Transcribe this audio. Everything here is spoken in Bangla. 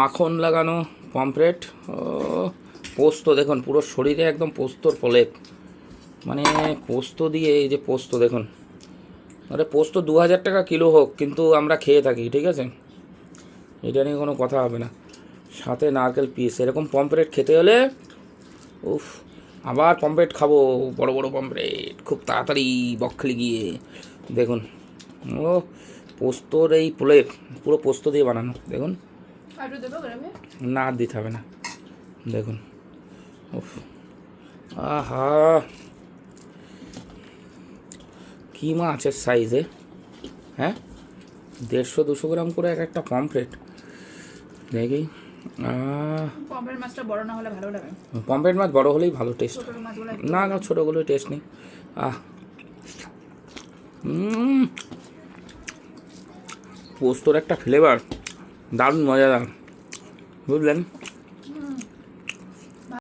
মাখন লাগানো পমফ্রেট। ও পোস্ত দেখুন, পুরো শরীরে একদম পোস্তর প্রলেপ। মানে পোস্ত দিয়ে, এই যে পোস্ত দেখুন, আরে পোস্ত 2000 টাকা কিলো হোক, কিন্তু আমরা খেয়ে থাকি, ঠিক আছে, এটা নিয়ে কোনো কথা হবে না। সাথে নারকেল পিস, এরকম পমফ্রেট খেতে হলে উফ, আবার পমফ্রেট খাবো, বড় বড় পমফ্রেট খুব তাড়াতাড়ি বকখালি গিয়ে। দেখুন, ও পোস্তর এই প্রলেপ, পুরো পোস্ত দিয়ে বানানো, দেখুন। না, আর দিতে হবে না, দেখুন। উফ, আহা, কী মাছের সাইজে, হ্যাঁ, 150-200 গ্রাম করে এক একটা পমফ্রেট। দেখি, পমফ্রেট মাছটা বড় না হলে ভালো লাগে। পমফ্রেট মাছ বড় হলেই ভালো টেস্ট। না না, ছোটোগুলো টেস্ট নেই। পোস্তর একটা ফ্লেভার দারুণ মজাদার, বুঝলেন।